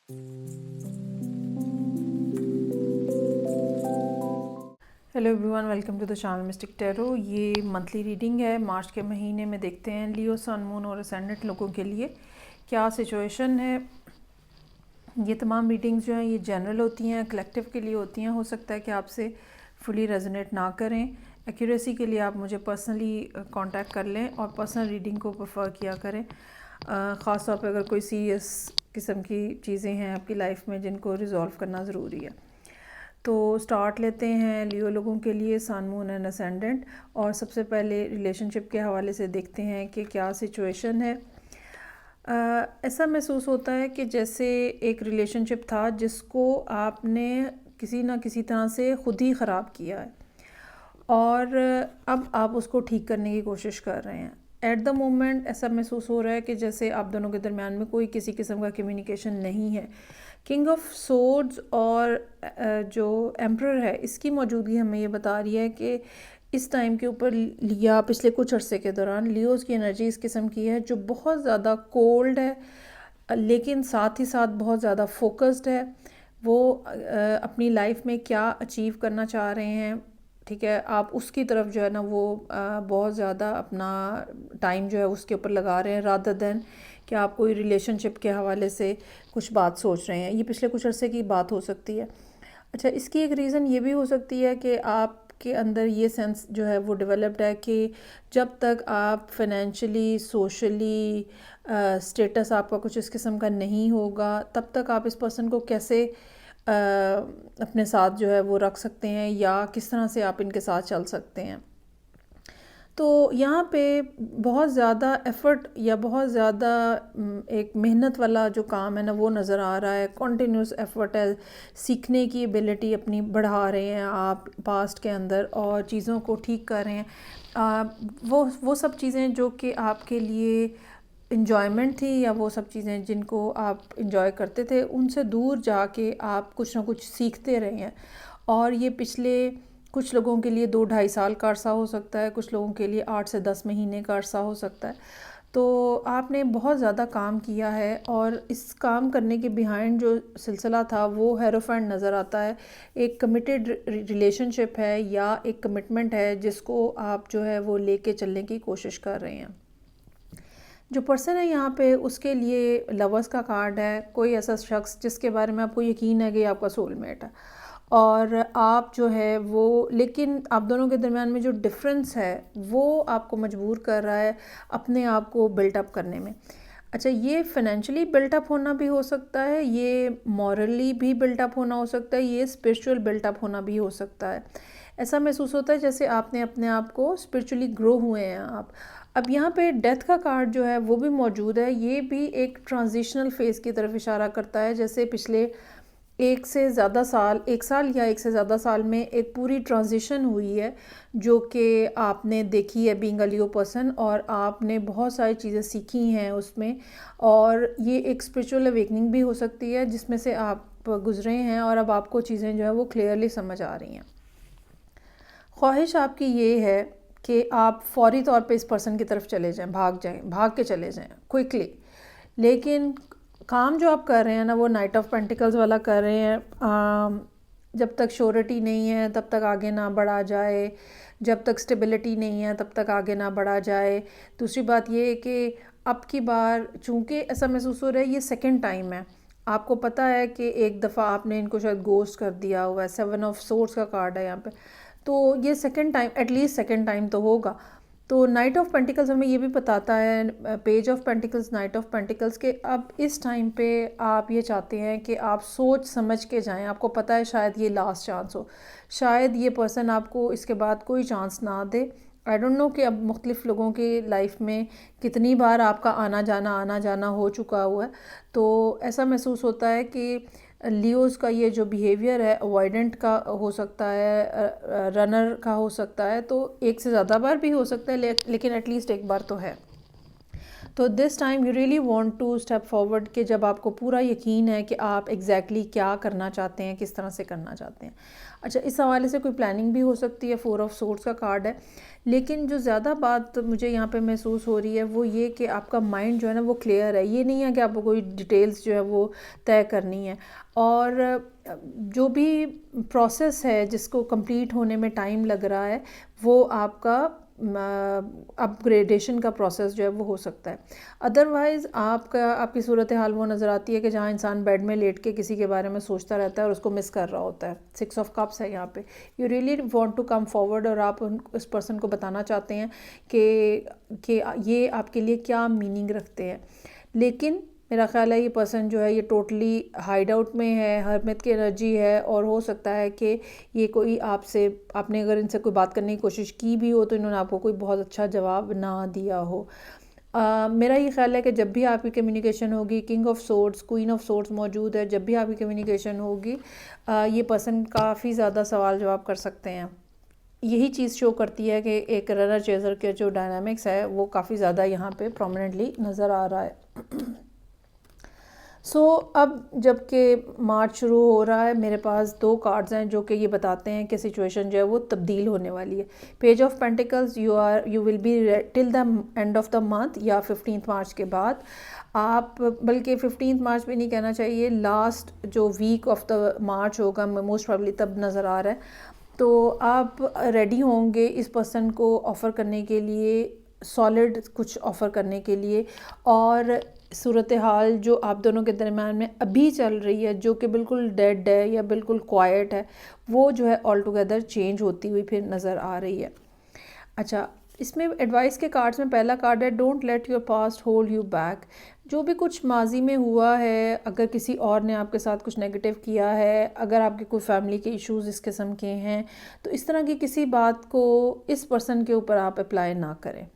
Hello everyone, welcome to the channel Mystic Tarot. ये monthly reading है March के महीने में। देखते हैं लियो, सन, मून और असेंडेंट लोगों के लिए क्या सिचुएशन है। ये तमाम रीडिंग्स जो हैं ये जनरल होती हैं, कलेक्टिव के लिए होती हैं। हो सकता है कि आपसे फुली रेजोनेट ना करें। एक्यूरेसी के लिए आप मुझे पर्सनली कांटेक्ट कर लें और पर्सनल रीडिंग को प्रेफर किया करें। ख़ास तौर पर अगर कोई सीरियस किस्म की चीज़ें हैं आपकी लाइफ में जिनको रिजॉल्व करना ज़रूरी है। तो स्टार्ट लेते हैं लियो लोगों के लिए, सन, मून एंड असेंडेंट। और सबसे पहले रिलेशनशिप के हवाले से देखते हैं कि क्या सिचुएशन है। ऐसा महसूस होता है कि जैसे एक रिलेशनशिप था जिसको आपने किसी ना किसी तरह से ख़ुद ही ख़राब किया है और अब आप उसको ठीक करने की कोशिश कर रहे हैं। एट द मोमेंट ऐसा महसूस हो रहा है कि जैसे आप दोनों के दरमियान में कोई किसी किस्म का कम्युनिकेशन नहीं है। किंग ऑफ सोर्ड्स और जो एम्परर है इसकी मौजूदगी हमें ये बता रही है कि इस टाइम के ऊपर लिया पिछले कुछ अरसे के दौरान लियोज़ की एनर्जी इस किस्म की है जो बहुत ज़्यादा कोल्ड है, लेकिन साथ ही साथ बहुत ज़्यादा फोकस्ड है। वो अपनी लाइफ में क्या अचीव करना चाह रहे हैं, ठीक है, आप उसकी तरफ जो है ना वो बहुत ज़्यादा अपना टाइम जो है उसके ऊपर लगा रहे हैं रादर देन कि आप कोई रिलेशनशिप के हवाले से कुछ बात सोच रहे हैं। ये पिछले कुछ अरसे की बात हो सकती है। अच्छा, इसकी एक रीज़न ये भी हो सकती है कि आपके अंदर ये सेंस जो है वो डेवलप्ड है कि जब तक आप फाइनेंशियली, सोशली स्टेटस आपका कुछ इस किस्म का नहीं होगा तब तक आप इस पर्सन को कैसे अपने साथ जो है वो रख सकते हैं या किस तरह से आप इनके साथ चल सकते हैं। तो यहाँ पे बहुत ज़्यादा एफ़र्ट या बहुत ज़्यादा एक मेहनत वाला जो काम है ना वो नज़र आ रहा है। कॉन्टीन्यूस एफ़र्ट है, सीखने की एबिलिटी अपनी बढ़ा रहे हैं आप पास्ट के अंदर और चीज़ों को ठीक कर रहे हैं। वो सब चीज़ें जो कि आपके लिए इन्जॉयमेंट थी या वो सब चीज़ें जिनको आप इन्जॉय करते थे उनसे दूर जाके आप कुछ ना कुछ सीखते रहे हैं। और ये पिछले कुछ लोगों के लिए 2-2.5 साल का अरसा हो सकता है, कुछ लोगों के लिए 8 से 10 महीने का अरसा हो सकता है। तो आपने बहुत ज़्यादा काम किया है और इस काम करने के बिहाइंड जो सिलसिला था वो हेरोफेंट नज़र आता है। एक कमिटेड रिलेशनशिप है या एक कमिटमेंट है जिसको आप जो है वो लेके चलने की कोशिश कर रहे हैं। जो पर्सन है यहाँ पे उसके लिए लवर्स का कार्ड है। कोई ऐसा शख्स जिसके बारे में आपको यकीन है कि आपका सोलमेट है और आप जो है वो, लेकिन आप दोनों के दरमियान में जो डिफरेंस है वो आपको मजबूर कर रहा है अपने आप को बिल्टअप करने में। अच्छा, ये फाइनेंशियली बिल्टअप होना भी हो सकता है, ये मॉरली भी बिल्टअप होना हो सकता है, ये स्पिरिचुअल बिल्टअप होना भी हो सकता है। ऐसा महसूस होता है जैसे आपने अपने आप को स्पिरिचुअली ग्रो हुए हैं आप। अब यहाँ पे डेथ का कार्ड जो है वो भी मौजूद है। ये भी एक ट्रांजिशनल फेज़ की तरफ इशारा करता है, जैसे पिछले 1 साल या 1 से ज़्यादा साल में एक पूरी ट्रांजिशन हुई है जो कि आपने देखी है बीइंग अ लियो पर्सन और आपने बहुत सारी चीज़ें सीखी हैं उसमें। और ये एक स्पिरिचुअल अवेकनिंग भी हो सकती है जिसमें से आप गुजरे हैं और अब आपको चीज़ें जो है वो क्लियरली समझ आ रही हैं। ख्वाहिश आपकी ये है कि आप फौरी तौर पे इस पर्सन की तरफ चले जाएं, भाग के चले जाएं क्विकली। लेकिन काम जो आप कर रहे हैं ना वो नाइट ऑफ पेंटिकल्स वाला कर रहे हैं। जब तक श्योरिटी नहीं है तब तक आगे ना बढ़ा जाए, जब तक स्टेबिलिटी नहीं है तब तक आगे ना बढ़ा जाए। दूसरी बात ये है कि अब की बार चूँकि ऐसा महसूस हो रहा है ये सेकंड टाइम है, आपको पता है कि एक दफ़ा आपने इनको शायद गोस्ट कर दिया हुआ है। 7 ऑफ सोर्ड्स का कार्ड है यहाँ पे, तो ये second time, at least second time तो होगा। तो नाइट ऑफ पेंटिकल्स हमें ये भी बताता है, page of pentacles, night of pentacles, के अब इस टाइम पे आप ये चाहते हैं कि आप सोच समझ के जाएं। आपको पता है शायद ये लास्ट चांस हो, शायद ये पर्सन आपको इसके बाद कोई चांस ना दे। आई डोंट नो कि अब मुख्तलिफ़ लोगों की लाइफ में कितनी बार आपका आना जाना हो चुका हुआ है। तो ऐसा महसूस होता है कि लियोज़ का ये जो बिहेवियर है अवॉइडेंट का हो सकता है, रनर का हो सकता है, तो एक से ज़्यादा बार भी हो सकता है, लेकिन एटलीस्ट एक बार तो है। तो this time you really want to step forward कि जब आपको पूरा यकीन है कि आप क्या करना चाहते हैं, किस तरह से करना चाहते हैं। अच्छा, इस हवाले से कोई प्लानिंग भी हो सकती है। 4 ऑफ सोर्ड्स का कार्ड है, लेकिन जो ज़्यादा बात मुझे यहाँ पे महसूस हो रही है वो ये कि आपका माइंड जो है ना वो क्लियर है। ये नहीं है कि आपको कोई डिटेल्स जो है वो तय करनी है, और जो भी प्रोसेस है जिसको कंप्लीट होने में टाइम लग रहा है वो आपका अपग्रेडेशन का प्रोसेस जो है वो हो सकता है। अदरवाइज़ आपकी सूरत हाल वो नज़र आती है कि जहाँ इंसान बेड में लेट के किसी के बारे में सोचता रहता है और उसको मिस कर रहा होता है। 6 ऑफ कप्स है यहाँ पे। You really want to come forward, और आप उस पर्सन को बताना चाहते हैं कि ये आपके लिए क्या मीनिंग रखते हैं। लेकिन मेरा ख्याल है ये पर्सन जो है ये टोटली हाइड आउट में है, हरमत की एनर्जी है, और हो सकता है कि ये कोई आपने अगर इनसे कोई बात करने की कोशिश की भी हो तो इन्होंने आपको कोई बहुत अच्छा जवाब ना दिया हो। मेरा ये ख्याल है कि जब भी आपकी कम्युनिकेशन होगी, king of swords, queen of swords मौजूद है, जब भी आपकी कम्युनिकेशन होगी ये पर्सन काफ़ी ज़्यादा सवाल जवाब कर सकते हैं। यही चीज़ शो करती है कि एक रनर चेजर के जो डायनामिक्स है वो काफ़ी ज़्यादा यहाँ पे प्रोमिनेंटली नज़र आ रहा है। अब जबकि मार्च शुरू हो रहा है, मेरे पास 2 कार्ड्स हैं जो कि ये बताते हैं कि सिचुएशन जो है वो तब्दील होने वाली है। Page of pentacles, you will be till the end of the month, या 15 मार्च के बाद आप, बल्कि 15 मार्च भी नहीं कहना चाहिए, लास्ट जो वीक ऑफ द मार्च होगा मोस्ट प्रॉब्ली तब नज़र आ रहा है। तो आप रेडी होंगे इस पर्सन को ऑफ़र करने के लिए, सॉलिड कुछ ऑफ़र करने के लिए, और सूरत हाल जो आप दोनों के दरम्यान में अभी चल रही है जो कि बिल्कुल डेड है या बिल्कुल क्वाइट है, वो जो है ऑल टुगेदर चेंज होती हुई फिर नज़र आ रही है। अच्छा, इसमें एडवाइस के कार्ड्स में पहला कार्ड है don't let your past hold you back. जो भी कुछ माजी में हुआ है, अगर किसी और ने आपके साथ कुछ नेगेटिव किया है, अगर आपके कोई फैमिली के इश्यूज़ इस किस्म के हैं, तो इस तरह की किसी बात को इस पर्सन के ऊपर आप अप्लाई ना करें,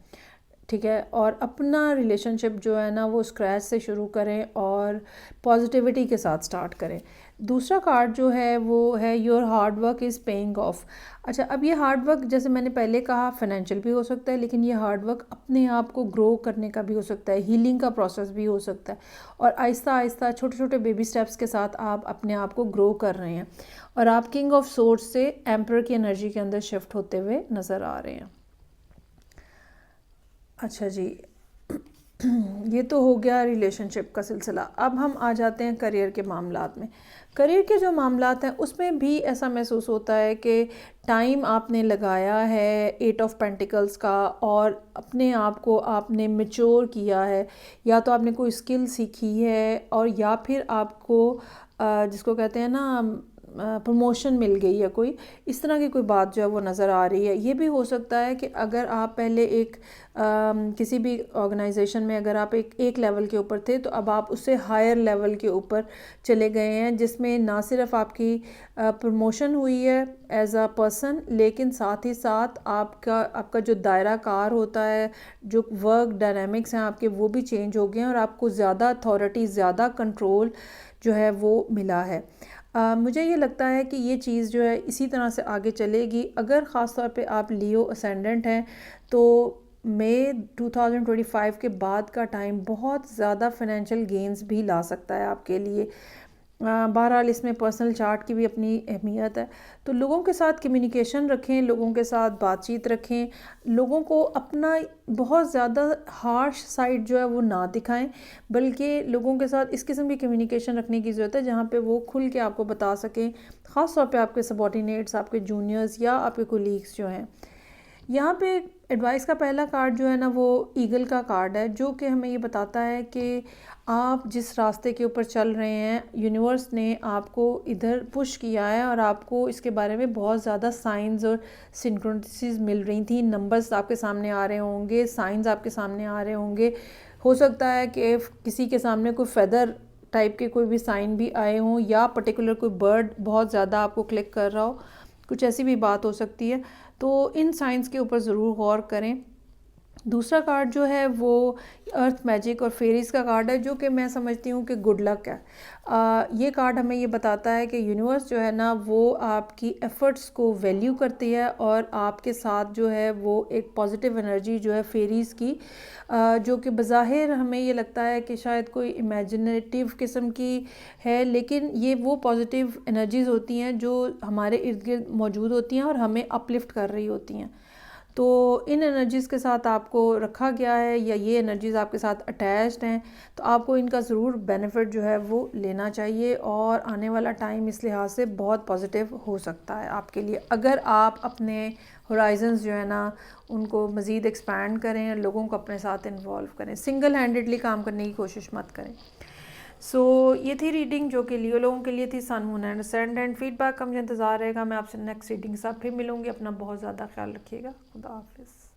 ठीक है। और अपना रिलेशनशिप जो है ना वो स्क्रैच से शुरू करें और पॉजिटिविटी के साथ स्टार्ट करें। दूसरा कार्ड जो है वो है your hard work is paying off. अच्छा, अब ये हार्ड वर्क जैसे मैंने पहले कहा फाइनेंशियल भी हो सकता है, लेकिन ये हार्ड वर्क अपने आप को ग्रो करने का भी हो सकता है, हीलिंग का प्रोसेस भी हो सकता है, और आहिस्ता आहिस्ता छोटे छोटे बेबी स्टेप्स के साथ आप अपने आप को ग्रो कर रहे हैं, और आप किंग ऑफ सोर्ड्स से एम्पर की एनर्जी के अंदर शिफ्ट होते हुए नज़र आ रहे हैं। अच्छा जी, ये तो हो गया रिलेशनशिप का सिलसिला। अब हम आ जाते हैं करियर के मामलात में। करियर के जो मामलात हैं उसमें भी ऐसा महसूस होता है कि टाइम आपने लगाया है 8 ऑफ पेंटिकल्स का, और अपने आप को आपने मैच्योर किया है, या तो आपने कोई स्किल सीखी है, और या फिर आपको जिसको कहते हैं ना प्रमोशन मिल गई है, कोई इस तरह की कोई बात जो है वो नज़र आ रही है। ये भी हो सकता है कि अगर आप पहले किसी भी ऑर्गेनाइजेशन में अगर आप एक लेवल के ऊपर थे, तो अब आप उससे हायर लेवल के ऊपर चले गए हैं, जिसमें ना सिर्फ आपकी प्रमोशन हुई है एज अ पर्सन, लेकिन साथ ही साथ आपका जो दायरा कार होता है, जो वर्क डायनामिक्स हैं आपके, वो भी चेंज हो गए हैं, और आपको ज़्यादा अथॉरिटी, ज़्यादा कंट्रोल जो है वो मिला है। मुझे ये लगता है कि ये चीज़ जो है इसी तरह से आगे चलेगी। अगर ख़ास तौर पे आप लियो असेंडेंट हैं तो मई 2025 के बाद का टाइम बहुत ज़्यादा फाइनेंशियल गेंस भी ला सकता है आपके लिए। बहरहाल इसमें पर्सनल चार्ट की भी अपनी अहमियत है। तो लोगों के साथ कम्युनिकेशन रखें, लोगों के साथ बातचीत रखें, लोगों को अपना बहुत ज़्यादा हार्श साइड जो है वो ना दिखाएं, बल्कि लोगों के साथ इस किस्म की कम्युनिकेशन रखने की ज़रूरत है जहाँ पे वो खुल के आपको बता सकें, ख़ास तौर पे आपके सबॉर्डिनेट्स, आपके जूनियर्स या आपके कोलीग्स जो हैं। यहाँ पे एडवाइस का पहला कार्ड जो है ना वो ईगल का कार्ड है, जो कि हमें ये बताता है कि आप जिस रास्ते के ऊपर चल रहे हैं, यूनिवर्स ने आपको इधर पुश किया है, और आपको इसके बारे में बहुत ज़्यादा साइंस और सिंक्रोनिसिटीज मिल रही थी। नंबर्स आपके सामने आ रहे होंगे, साइंस आपके सामने आ रहे होंगे। हो सकता है कि किसी के सामने कोई फेदर टाइप के कोई भी साइन भी आए हों, या पर्टिकुलर कोई बर्ड बहुत ज़्यादा आपको क्लिक कर रहा हो, कुछ ऐसी भी बात हो सकती है। तो इन साइंस के ऊपर ज़रूर गौर करें। दूसरा कार्ड जो है वो अर्थ मैजिक और फेरीज़ का कार्ड है, जो कि मैं समझती हूँ कि गुड लक है। ये कार्ड हमें ये बताता है कि यूनिवर्स जो है ना वो आपकी एफ़र्ट्स को वैल्यू करती है और आपके साथ जो है वो एक पॉजिटिव एनर्जी जो है फेरीज़ की, जो कि बज़ाहिर हमें ये लगता है कि शायद कोई इमेजिनेटिव किस्म की है, लेकिन ये वो पॉजिटिव एनर्जीज़ होती हैं जो हमारे इर्द गिर्द मौजूद होती हैं और हमें अपलिफ्ट कर रही होती हैं। तो इन एनर्जीज़ के साथ आपको रखा गया है या ये एनर्जीज़ आपके साथ अटैच्ड हैं, तो आपको इनका ज़रूर बेनिफिट जो है वो लेना चाहिए। और आने वाला टाइम इस लिहाज से बहुत पॉजिटिव हो सकता है आपके लिए, अगर आप अपने होराइजन्स जो है ना उनको मज़ीद एक्सपैंड करें, लोगों को अपने साथ इन्वॉल्व करें, सिंगल हैंडेडली काम करने की कोशिश मत करें। सो ये थी रीडिंग जो कि लियो लोगों के लिए थी, sun moon and ascendant. Feedback का मुझे इंतज़ार रहेगा। मैं आपसे नेक्स्ट रीडिंग के साथ फिर मिलूँगी। अपना बहुत ज़्यादा ख्याल रखिएगा। खुदा हाफिज़।